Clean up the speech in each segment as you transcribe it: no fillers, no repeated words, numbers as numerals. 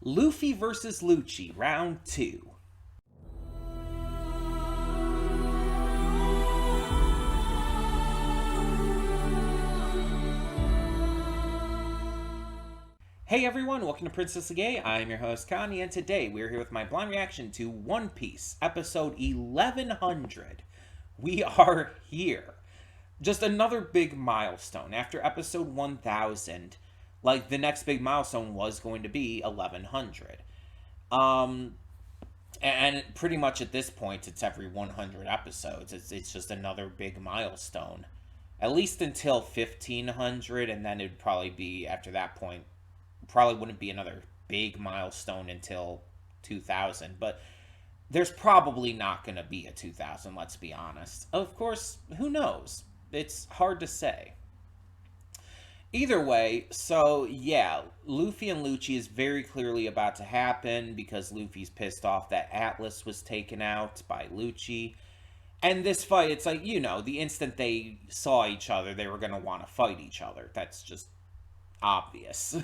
Luffy versus Lucci, round 2. Hey everyone, welcome to Princess the Gay. I'm your host Connie, and today we're here with my blind reaction to One Piece, episode 1100. We are here. Just another big milestone. After episode 1000, like, the next big milestone was going to be 1100. And pretty much at this point, it's every 100 episodes. It's just another big milestone. At least until 1500, and then it'd probably be, after that point, probably wouldn't be another big milestone until 2000. But there's probably not going to be a 2000, let's be honest. Of course, who knows? It's hard to say. Either way, so yeah, Luffy and Lucci is very clearly about to happen because Luffy's pissed off that Atlas was taken out by Lucci. And this fight, it's like, you know, the instant they saw each other, they were going to want to fight each other. That's just obvious.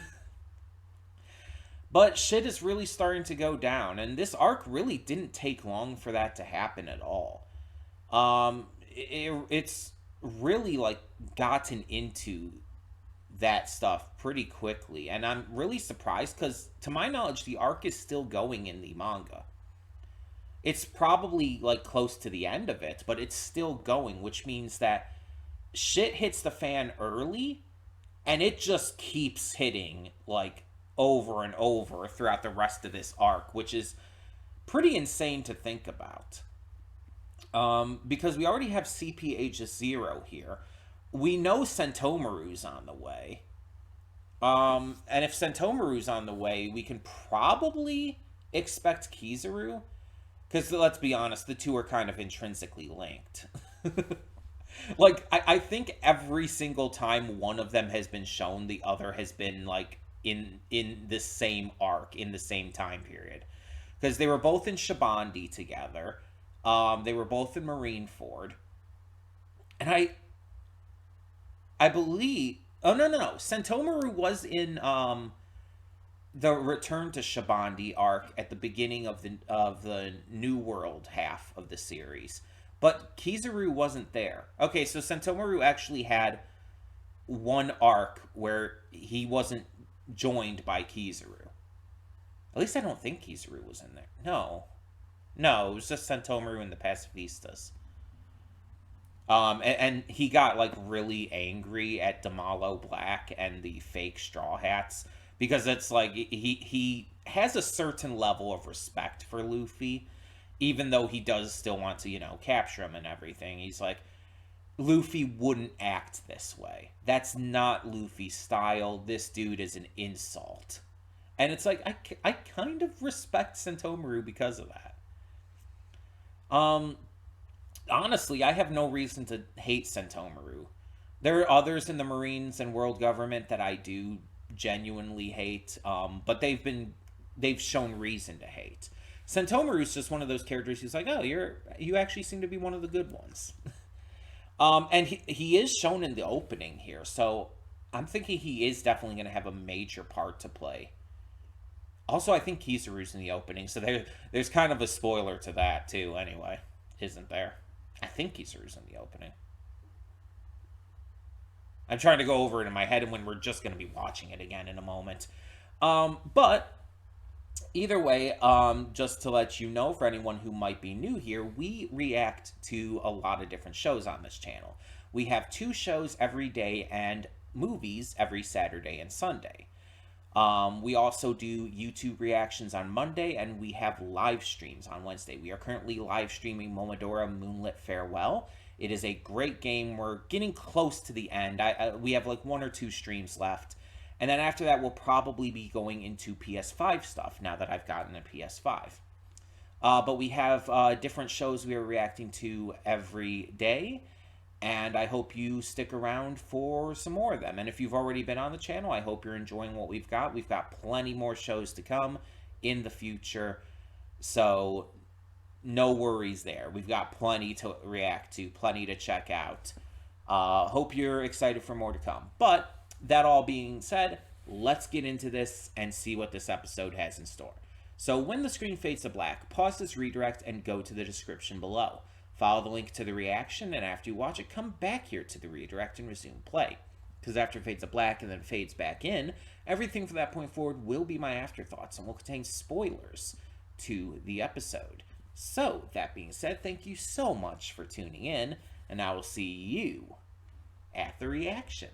But shit is really starting to go down, and this arc really didn't take long for that to happen at all. It's really, like, gotten into that stuff pretty quickly, and I'm really surprised because, to my knowledge, the arc is still going in the manga. It's probably, like, close to the end of it, but it's still going, which means that shit hits the fan early, and it just keeps hitting, like, over and over throughout the rest of this arc, which is pretty insane to think about. Because we already have CP Aegis Zero here. We know Sentomaru's on the way. And if Sentomaru's on the way, we can probably expect Kizaru. Because, let's be honest, the two are kind of intrinsically linked. Like, I think every single time one of them has been shown, the other has been, like, in the same arc, in the same time period. Because they were both in Shabandi together. They were both in Marineford. And I believe... Oh, no. Sentomaru was in the Return to Shabandi arc at the beginning of the New World half of the series. But Kizaru wasn't there. Okay, so Sentomaru actually had one arc where he wasn't joined by Kizaru. At least I don't think Kizaru was in there. No, it was just Sentomaru and the Pacifistas. And he got, like, really angry at Damalo Black and the fake Straw Hats, because it's like he has a certain level of respect for Luffy, even though he does still want to, you know, capture him and everything. He's like, Luffy wouldn't act this way. That's not Luffy's style. This dude is an insult. And it's like, I kind of respect Sentomaru because of that. Honestly, I have no reason to hate Sentomaru. There are others in the Marines and world government that I do genuinely hate, but they've shown reason to hate. Sentomaru's just one of those characters who's like, oh, you actually seem to be one of the good ones. And he is shown in the opening here, so I'm thinking he is definitely going to have a major part to play. Also, I think Kizaru's in the opening, so there's kind of a spoiler to that, too, anyway. Isn't there? I think Kizaru's in the opening. I'm trying to go over it in my head when we're just going to be watching it again in a moment. But either way, just to let you know, for anyone who might be new here, we react to a lot of different shows on this channel. We have 2 shows every day and movies every Saturday and Sunday. We also do YouTube reactions on Monday, and we have live streams on Wednesday. We are currently live streaming Momodora Moonlit Farewell. It is a great game. We're getting close to the end. We have like 1 or 2 streams left. And then after that, we'll probably be going into PS5 stuff now that I've gotten a PS5. But we have different shows we are reacting to every day. And I hope you stick around for some more of them. And if you've already been on the channel, I hope you're enjoying what we've got. We've got plenty more shows to come in the future. So no worries there. We've got plenty to react to, plenty to check out. Hope you're excited for more to come. But that all being said, let's get into this and see what this episode has in store. So when the screen fades to black, pause this redirect and go to the description below. Follow the link to the reaction, and after you watch it, come back here to the redirect and resume play. Because after it fades to black and then fades back in, everything from that point forward will be my afterthoughts and will contain spoilers to the episode. So, that being said, thank you so much for tuning in, and I will see you at the reaction.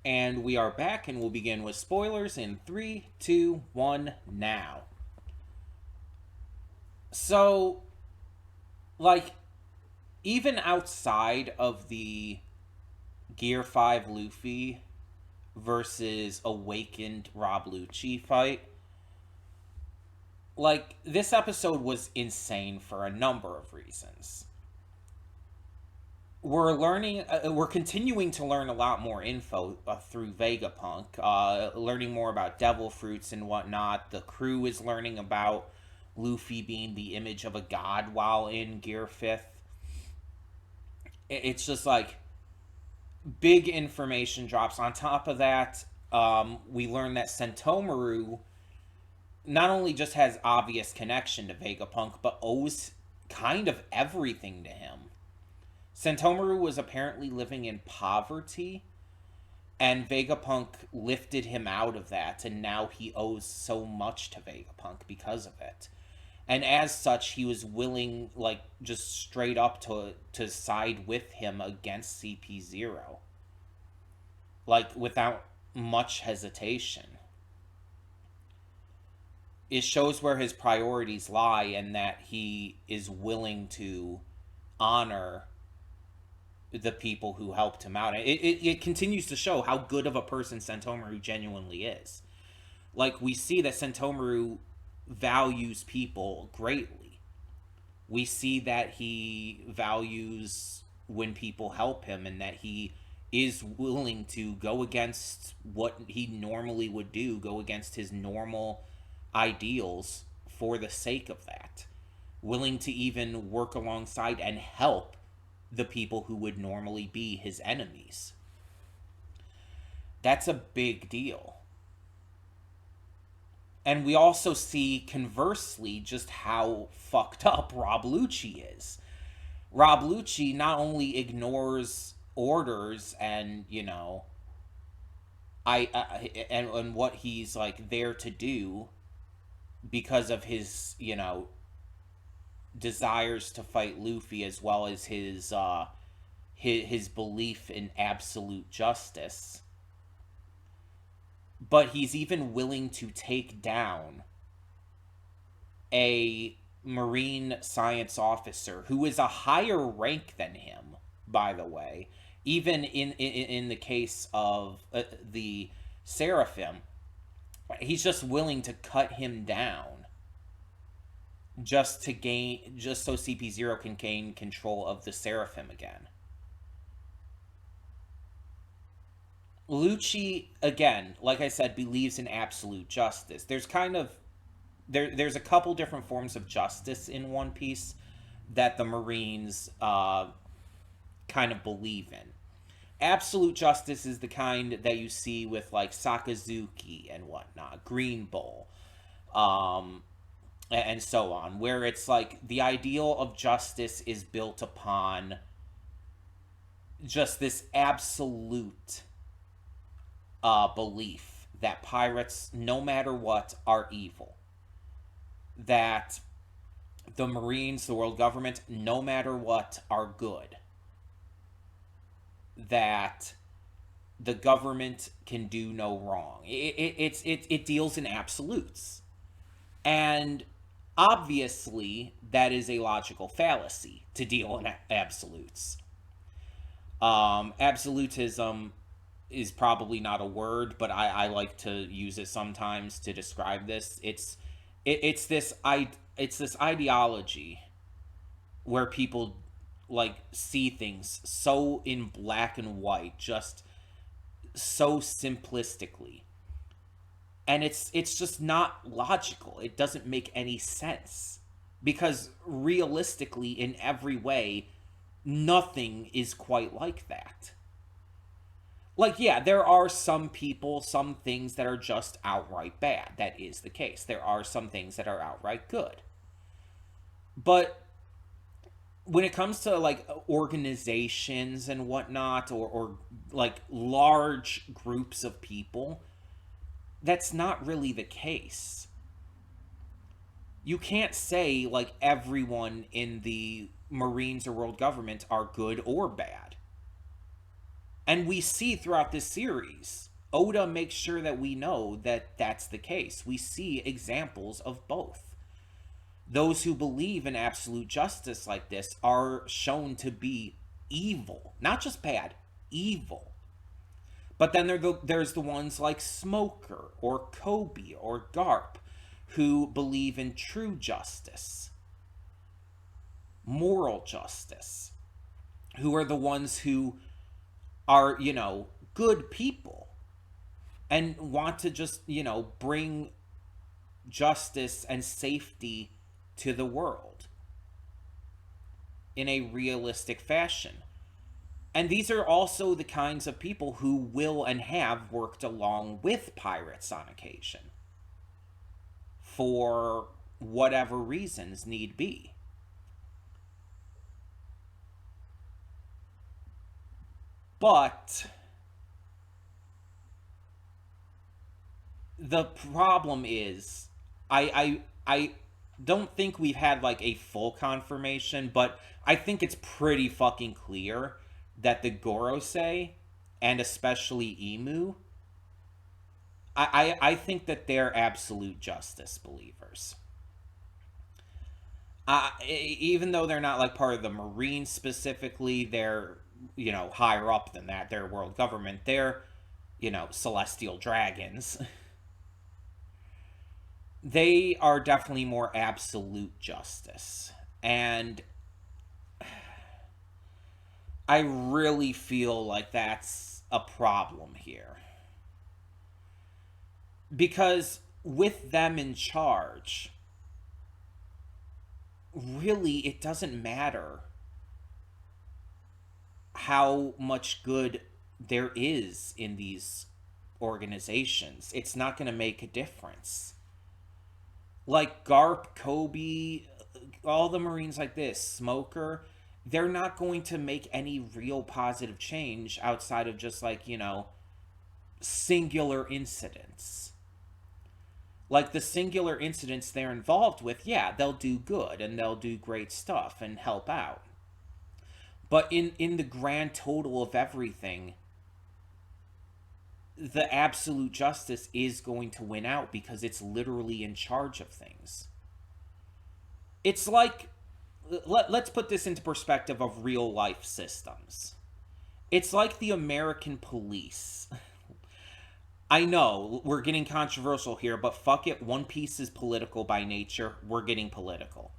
And we are back, and we'll begin with spoilers in 3, 2, 1, now. So, like, even outside of the Gear 5 Luffy versus awakened Rob Lucci fight, like, this episode was insane for a number of reasons. We're continuing to learn a lot more info through Vegapunk, learning more about devil fruits and whatnot. The crew is learning about Luffy being the image of a god while in Gear 5th. It's just like big information drops. On top of that, we learn that Sentomaru not only just has obvious connection to Vegapunk, but owes kind of everything to him. Sentomaru was apparently living in poverty, and Vegapunk lifted him out of that, and now he owes so much to Vegapunk because of it. And as such, he was willing, like, just straight up to side with him against CP0. Like, without much hesitation. It shows where his priorities lie and that he is willing to honor the people who helped him out. It continues to show how good of a person Sentomaru genuinely is. Like, we see that Sentomaru values people greatly. We see that he values when people help him and that he is willing to go against what he normally would do, go against his normal ideals for the sake of that. Willing to even work alongside and help the people who would normally be his enemies. That's a big deal. And we also see, conversely, just how fucked up Rob Lucci is. Rob Lucci not only ignores orders and, you know, and what he's, like, there to do because of his, you know, desires to fight Luffy, as well as his belief in absolute justice. But he's even willing to take down a Marine science officer who is a higher rank than him, by the way. Even in the case of the Seraphim, he's just willing to cut him down just so CP0 can gain control of the Seraphim again. Lucci, again, like I said, believes in absolute justice. There's there's a couple different forms of justice in One Piece that the Marines kind of believe in. Absolute justice is the kind that you see with, like, Sakazuki and whatnot, Green Bull, and so on, where it's like the ideal of justice is built upon just this absolute belief that pirates, no matter what, are evil. That the Marines, the world government, no matter what, are good. That the government can do no wrong. It deals in absolutes. And obviously, that is a logical fallacy to deal in absolutes. Absolutism is probably not a word, but I like to use it sometimes to describe this. It's this ideology where people, like, see things so in black and white, just so simplistically, and it's just not logical. It doesn't make any sense, because realistically, in every way, nothing is quite like that. Like, yeah, there are some people, some things that are just outright bad. That is the case. There are some things that are outright good. But when it comes to like organizations and whatnot, or like large groups of people, that's not really the case. You can't say like everyone in the Marines or world government are good or bad. And we see throughout this series, Oda makes sure that we know that that's the case. We see examples of both. Those who believe in absolute justice like this are shown to be evil, not just bad, evil. But then there's the ones like Smoker or Kobe or Garp who believe in true justice, moral justice, who are the ones who are, good people and want to just, bring justice and safety to the world in a realistic fashion. And these are also the kinds of people who will and have worked along with pirates on occasion for whatever reasons need be. But the problem is, I don't think we've had like a full confirmation, but I think it's pretty fucking clear that the Gorosei, and especially Emu, I think that they're absolute justice believers. Even though they're not like part of the Marines specifically, they're, higher up than that. They're world government. They're, celestial dragons. They are definitely more absolute justice. And I really feel like that's a problem here. Because with them in charge, really, it doesn't matter how much good there is in these organizations. It's not going to make a difference. Like Garp, Kobe, all the Marines like this, Smoker, they're not going to make any real positive change outside of just like, singular incidents. Like the singular incidents they're involved with, yeah, they'll do good and they'll do great stuff and help out. But in the grand total of everything, the absolute justice is going to win out because it's literally in charge of things. It's like, let's put this into perspective of real life systems. It's like the American police. I know we're getting controversial here, but fuck it, One Piece is political by nature. We're getting political.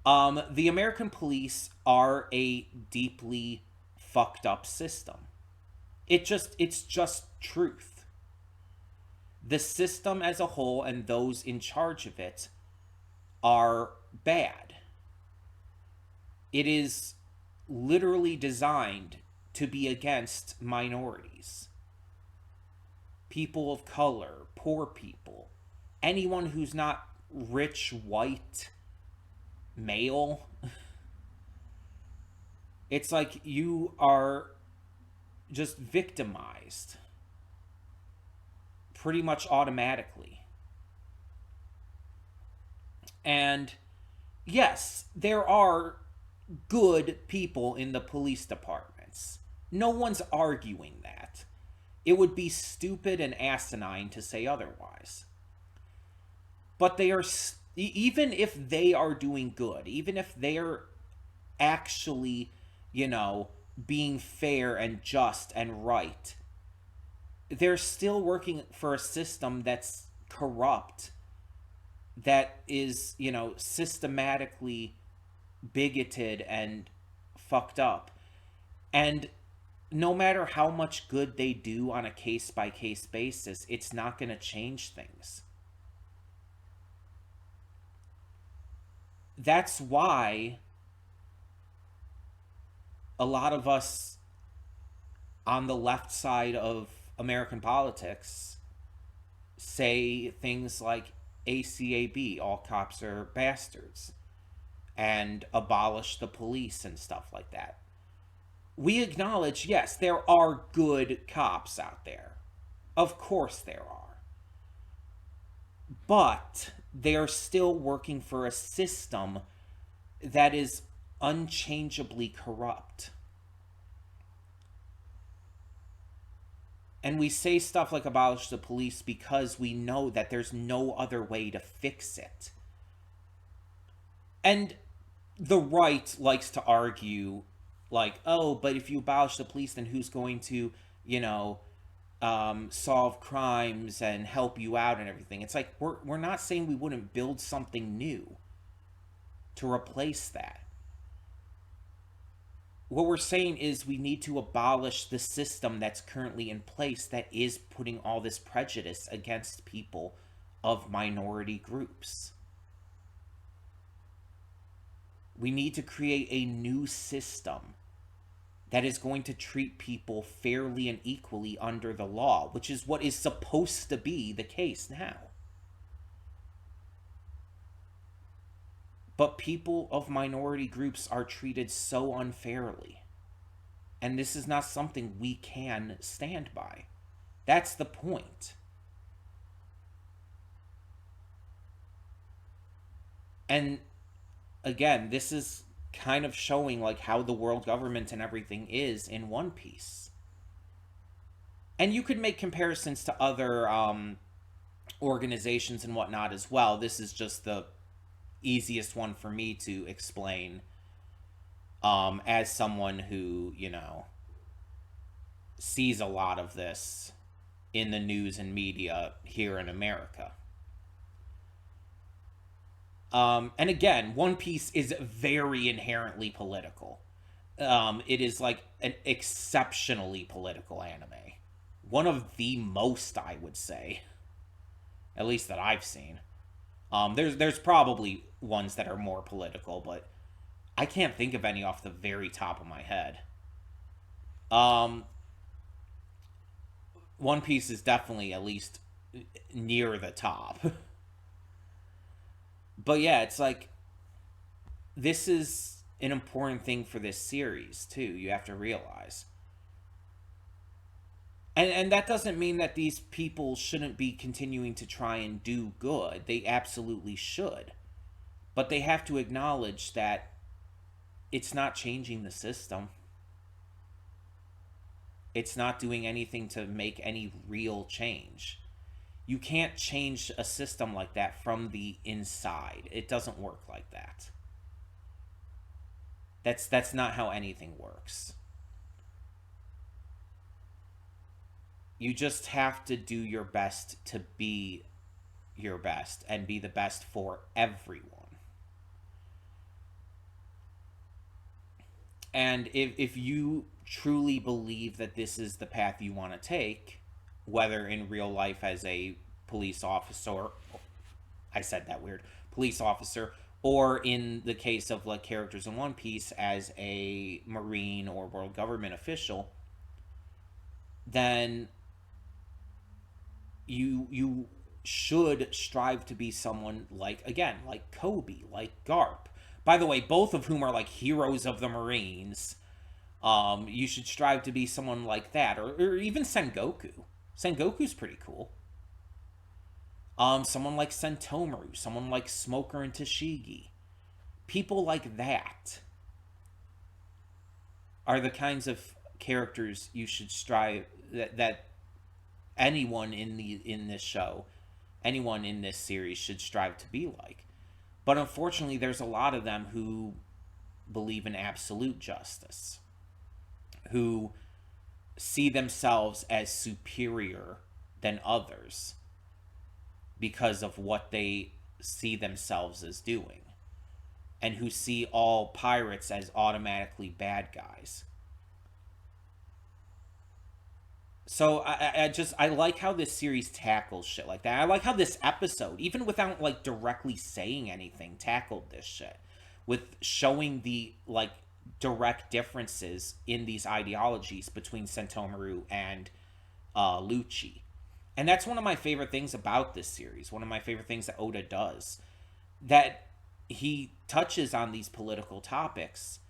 The American police are a deeply fucked up system. It's just truth. The system as a whole and those in charge of it are bad. It is literally designed to be against minorities, people of color, poor people, anyone who's not rich, white, male. It's like you are just victimized pretty much automatically. And yes, there are good people in the police departments. No one's arguing that. It would be stupid and asinine to say otherwise. But they are, even if they are doing good, even if they're actually, being fair and just and right, they're still working for a system that's corrupt, that is, systematically bigoted and fucked up. And no matter how much good they do on a case by case basis, it's not going to change things. That's why a lot of us on the left side of American politics say things like ACAB, all cops are bastards, and abolish the police and stuff like that. We acknowledge, yes, there are good cops out there. Of course there are. But they're still working for a system that is unchangeably corrupt. And we say stuff like abolish the police because we know that there's no other way to fix it. And the right likes to argue, like, oh, but if you abolish the police, then who's going to, you know, solve crimes and help you out and everything? It's like, we're not saying we wouldn't build something new to replace that. What we're saying is we need to abolish the system that's currently in place that is putting all this prejudice against people of minority groups. We need to create a new system that is going to treat people fairly and equally under the law, which is what is supposed to be the case now. But people of minority groups are treated so unfairly. And this is not something we can stand by. That's the point. And again, this is kind of showing like how the world government and everything is in One Piece. And you could make comparisons to other organizations and whatnot as well. This is just the easiest one for me to explain as someone who, you know, sees a lot of this in the news and media here in America. And again, One Piece is very inherently political. It is like an exceptionally political anime. One of the most, I would say. At least that I've seen. There's probably ones that are more political, but I can't think of any off the very top of my head. One Piece is definitely at least near the top. But yeah, it's like this is an important thing for this series too. You have to realize. And that doesn't mean that these people shouldn't be continuing to try and do good. They absolutely should. But they have to acknowledge that it's not changing the system. It's not doing anything to make any real change. You can't change a system like that from the inside. It doesn't work like that. That's not how anything works. You just have to do your best to be your best and be the best for everyone. And if you truly believe that this is the path you want to take, whether in real life as a police officer, I said that weird, police officer, or in the case of like characters in One Piece as a Marine or world government official, then you should strive to be someone like, again, like Kobe, like Garp. By the way, both of whom are like heroes of the Marines. You should strive to be someone like that, or even Sengoku. Sengoku's pretty cool. Someone like Sentomaru, someone like Smoker and Tashigi. People like that are the kinds of characters you should strive that anyone in this show, anyone in this series should strive to be like. But unfortunately, there's a lot of them who believe in absolute justice, who see themselves as superior than others because of what they see themselves as doing, and who see all pirates as automatically bad guys. So I like how this series tackles shit like that. I like how this episode, even without like directly saying anything, tackled this shit with showing the like direct differences in these ideologies between Sentomaru and Lucci. And that's one of my favorite things about this series. One of my favorite things that Oda does. That he touches on these political topics,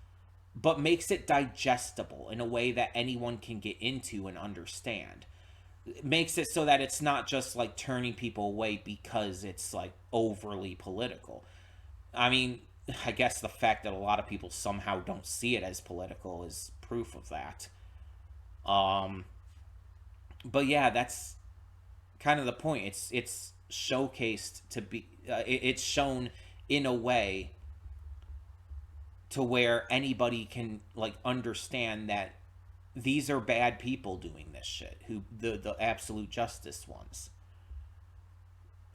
but makes it digestible in a way that anyone can get into and understand. It makes it so that it's not just like turning people away because it's like overly political. I mean, I guess the fact that a lot of people somehow don't see it as political is proof of that. Um, but yeah, that's kind of the point. It's showcased to be it's shown in a way to where anybody can like understand that these are bad people doing this shit, who the absolute justice ones.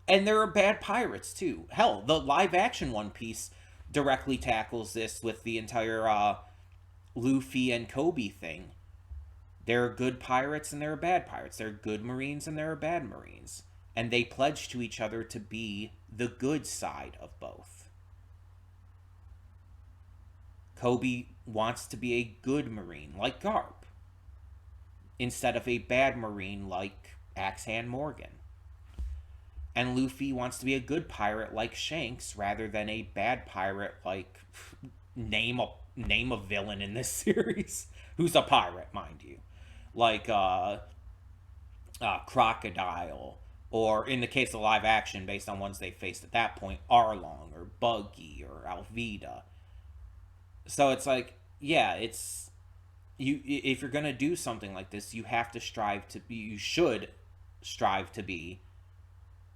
And there are bad pirates too. Hell, the live action One Piece directly tackles this with the entire Luffy and Kobe thing. There are good pirates and there are bad pirates. There are good Marines and there are bad Marines. And they pledge to each other to be the good side of both. Kobe wants to be a good Marine like Garp, instead of a bad Marine like Axehand Morgan. And Luffy wants to be a good pirate like Shanks rather than a bad pirate like name a villain in this series who's a pirate, mind you, like Crocodile, or in the case of live action, based on ones they faced at that point, Arlong or Buggy or Alvida. So it's like, yeah, it's you. If you're gonna do something like this, you have to strive to be. You should strive to be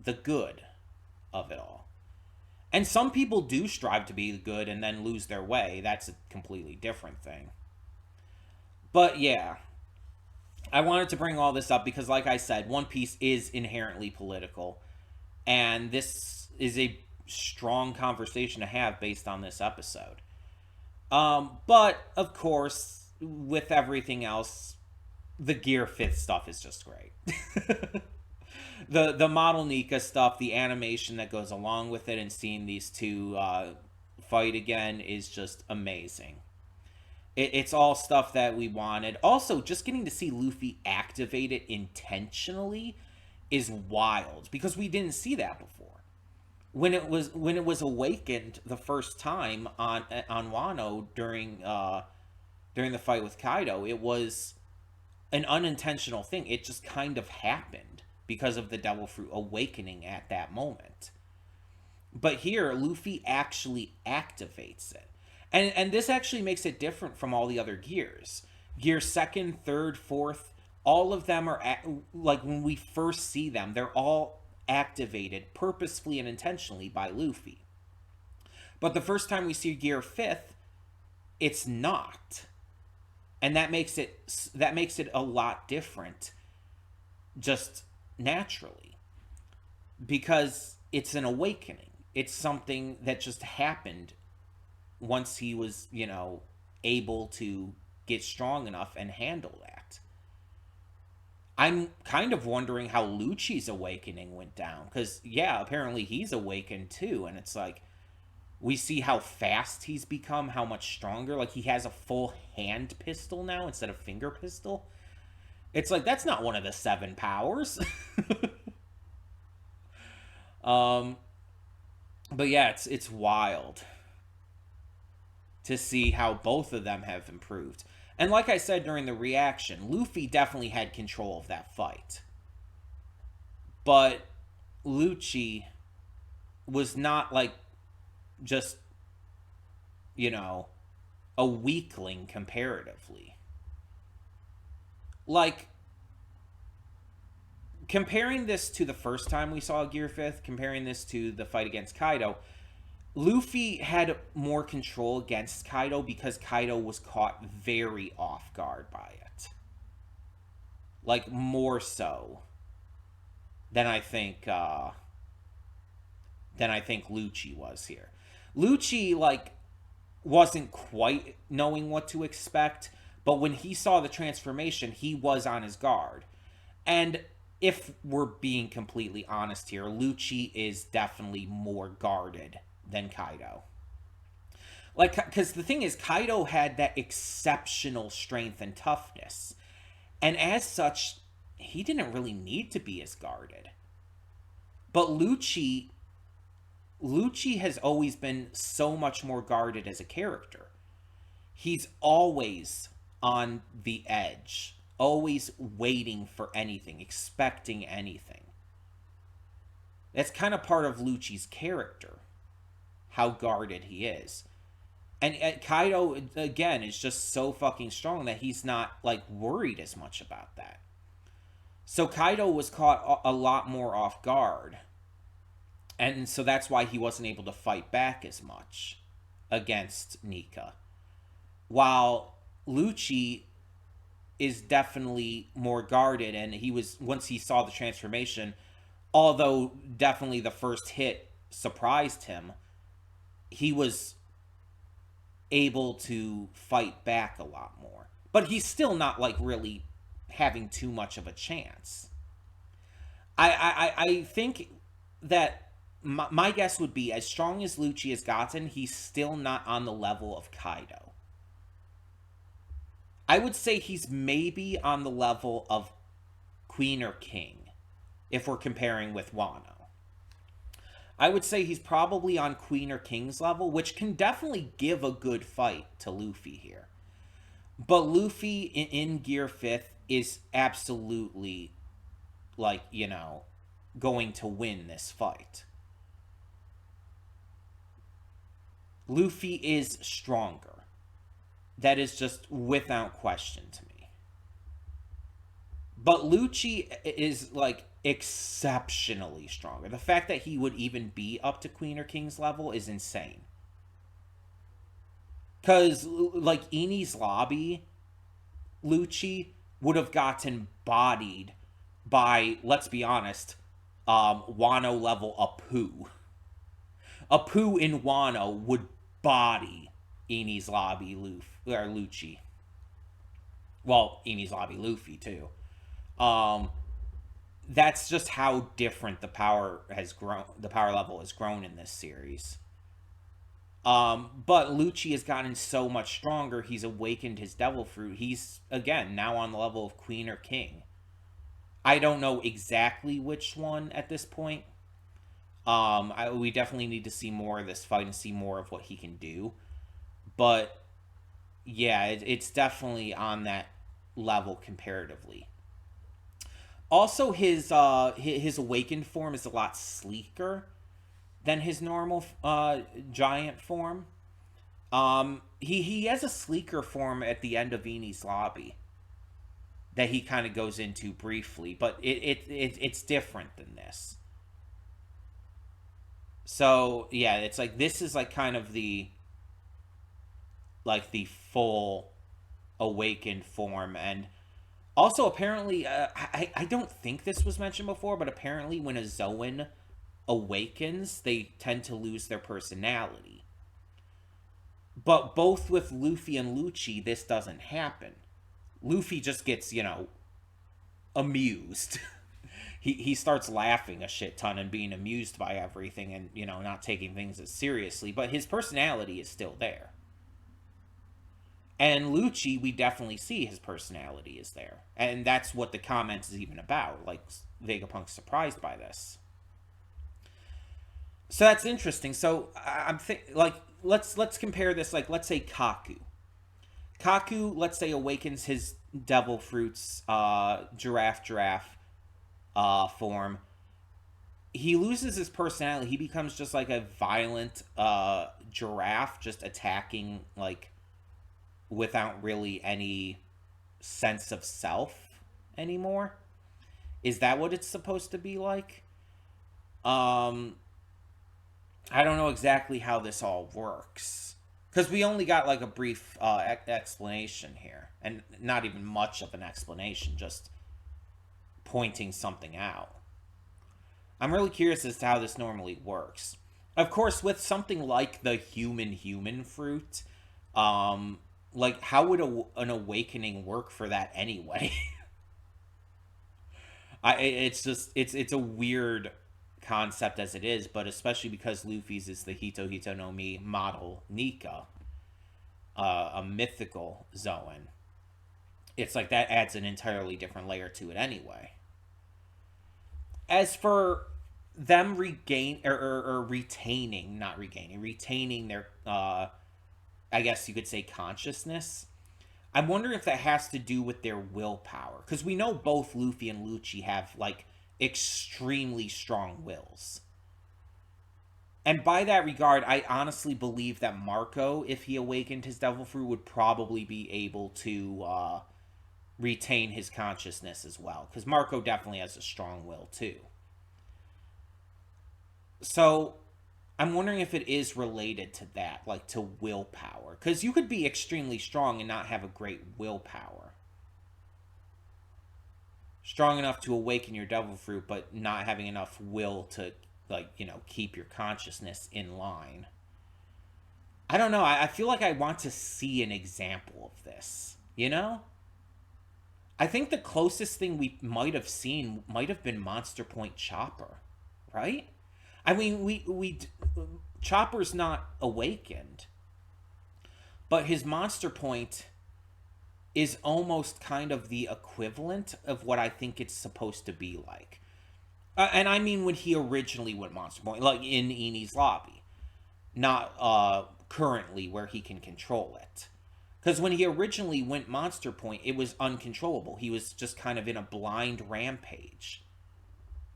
the good of it all. And some people do strive to be good and then lose their way. That's a completely different thing. But yeah, I wanted to bring all this up because, like I said, One Piece is inherently political. And this is a strong conversation to have based on this episode. But, of course, with everything else, the Gear 5th stuff is just great. The Model Nika stuff, the animation that goes along with it, and seeing these two fight again is just amazing. It's all stuff that we wanted. Also, just getting to see Luffy activate it intentionally is wild because we didn't see that before. When it was awakened the first time on Wano during the fight with Kaido, it was an unintentional thing. It just kind of happened because of the Devil Fruit awakening at that moment. But here, Luffy actually activates it. And this actually makes it different from all the other gears. Gear 2nd, 3rd, 4th, all of them are, like when we first see them, they're all activated purposefully and intentionally by Luffy. But the first time we see Gear 5th, it's not. And that makes it a lot different just naturally. Because it's an awakening. It's something that just happened once he was, able to get strong enough and handle that. I'm kind of wondering how Lucci's awakening went down. Because, yeah, apparently he's awakened too. And it's like, we see how fast he's become, how much stronger. Like, he has a full hand pistol now instead of finger pistol. It's like, that's not one of the 7 powers. But yeah, it's wild to see how both of them have improved. And like I said during the reaction, Luffy definitely had control of that fight. But Lucci was not like just, a weakling comparatively. Like, comparing this to the first time we saw Gear 5th, comparing this to the fight against Kaido, Luffy had more control against Kaido because Kaido was caught very off guard by it. Like, more so than I think Lucci was here. Lucci, like, wasn't quite knowing what to expect, but when he saw the transformation, he was on his guard. And if we're being completely honest here, Lucci is definitely more guarded than Kaido. Like, because the thing is, Kaido had that exceptional strength and toughness. And as such, he didn't really need to be as guarded. But Lucci has always been so much more guarded as a character. He's always on the edge, always waiting for anything, expecting anything. That's kind of part of Lucci's character, how guarded he is. And Kaido, again, is just so fucking strong that he's not, like, worried as much about that. So Kaido was caught a lot more off guard. And so that's why he wasn't able to fight back as much against Nika. While Lucci is definitely more guarded, and he was, once he saw the transformation, although definitely the first hit surprised him, he was able to fight back a lot more. But he's still not, like, really having too much of a chance. I think that my guess would be, as strong as Lucci has gotten, he's still not on the level of Kaido. I would say he's maybe on the level of Queen or King, if we're comparing with Wano. I would say he's probably on Queen or King's level, which can definitely give a good fight to Luffy here. But Luffy in Gear 5th is absolutely, like, you know, going to win this fight. Luffy is stronger. That is just without question to me. But Lucci is, like, exceptionally stronger. The fact that he would even be up to Queen or King's level is insane. Because, like, Eni's lobby, Lucci would have gotten bodied by, let's be honest, Wano level Apu. Apu in Wano would body Eni's lobby Lucci. Well, Eni's lobby Luffy too. That's just how different the power has grown. The power level has grown in this series. But Lucci has gotten so much stronger. He's awakened his devil fruit. He's, again, now on the level of Queen or King. I don't know exactly which one at this point. We definitely need to see more of this fight and see more of what he can do. But yeah, it's definitely on that level comparatively. Also, his awakened form is a lot sleeker than his normal giant form. He has a sleeker form at the end of Eni's lobby that he kind of goes into briefly, but it's different than this. So yeah, it's like, this is like kind of the, like, the full awakened form. And also, apparently, I don't think this was mentioned before, but apparently when a Zoan awakens, they tend to lose their personality. But both with Luffy and Lucci, this doesn't happen. Luffy just gets, you know, amused. He starts laughing a shit ton and being amused by everything, and, you know, not taking things as seriously, but his personality is still there. And Lucci, we definitely see his personality is there. And that's what the comments is even about. Like, Vegapunk's surprised by this. So that's interesting. So like, let's compare this. Like, let's say Kaku. Kaku, let's say, awakens his devil fruits, giraffe form. He loses his personality. He becomes just like a violent giraffe, just attacking, like, without really any sense of self anymore. Is that what it's supposed to be like? I don't know exactly how this all works, because we only got, like, a brief explanation here, and not even much of an explanation, just pointing something out. I'm really curious as to how this normally works. Of course, with something like the human fruit, like, how would an awakening work for that anyway? It's a weird concept as it is, but especially because Luffy's is the Hito Hito no Mi model Nika. a mythical Zoan, it's like that adds an entirely different layer to it anyway. As for them or retaining, not regaining, retaining their, I guess you could say, consciousness. I'm wondering if that has to do with their willpower, because we know both Luffy and Lucci have like extremely strong wills. And by that regard, I honestly believe that Marco, if he awakened his devil fruit, would probably be able to retain his consciousness as well, because Marco definitely has a strong will too. So I'm wondering if it is related to that, like to willpower. Because you could be extremely strong and not have a great willpower. Strong enough to awaken your devil fruit, but not having enough will to, like, keep your consciousness in line. I don't know. I feel like I want to see an example of this, I think the closest thing we might have seen might have been Monster Point Chopper, right? I mean, we Chopper's not awakened, but his Monster Point is almost kind of the equivalent of what I think it's supposed to be like. And I mean when he originally went Monster Point, like in Eni's lobby, not currently where he can control it. Because when he originally went Monster Point, it was uncontrollable. He was just kind of in a blind rampage.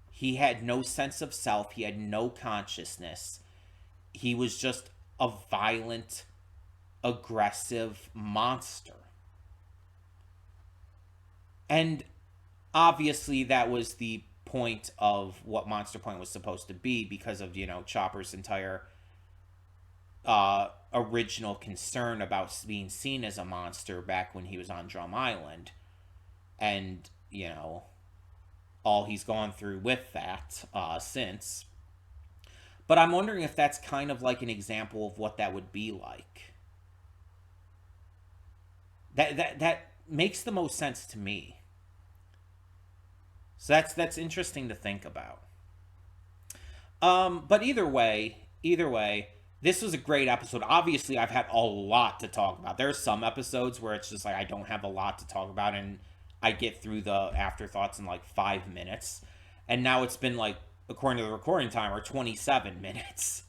He had no sense of self. He had no consciousness. He was just a violent, aggressive monster. And obviously that was the point of what Monster Point was supposed to be because of, Chopper's entire original concern about being seen as a monster back when he was on Drum Island. And, all he's gone through with that since. But I'm wondering if that's kind of like an example of what that would be like. That makes the most sense to me. So that's interesting to think about. But either way, this was a great episode. Obviously, I've had a lot to talk about. There are some episodes where it's just like I don't have a lot to talk about, and I get through the afterthoughts in like 5 minutes. And now it's been like, according to the recording timer, 27 minutes.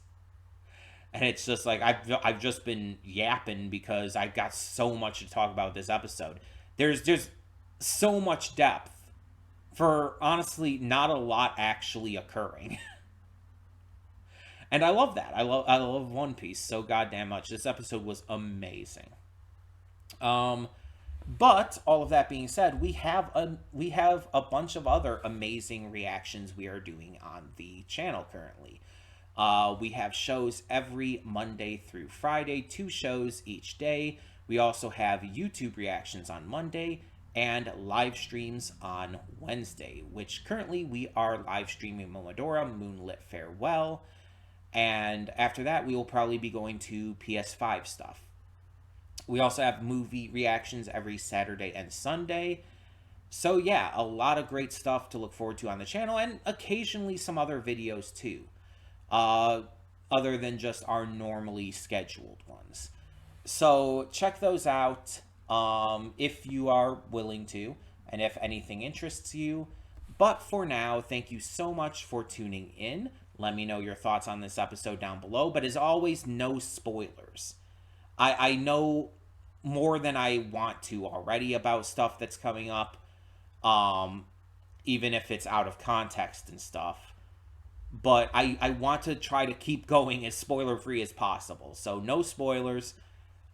And it's just like I've just been yapping because I've got so much to talk about this episode. There's so much depth for honestly not a lot actually occurring. And I love that. I love One Piece so goddamn much. This episode was amazing. But all of that being said, we have a bunch of other amazing reactions we are doing on the channel currently. We have shows every Monday through Friday, 2 shows each day. We also have YouTube reactions on Monday and live streams on Wednesday, which currently we are live streaming Momodora Moonlit Farewell. And after that, we will probably be going to PS5 stuff. We also have movie reactions every Saturday and Sunday. So yeah, a lot of great stuff to look forward to on the channel, and occasionally some other videos too. Other than just our normally scheduled ones. So check those out if you are willing to, and if anything interests you. But for now, thank you so much for tuning in. Let me know your thoughts on this episode down below. But as always, no spoilers. I know more than I want to already about stuff that's coming up. Even if it's out of context and stuff. But I want to try to keep going as spoiler-free as possible. So no spoilers.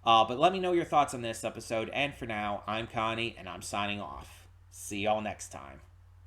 But let me know your thoughts on this episode. And for now, I'm Connie, and I'm signing off. See y'all next time.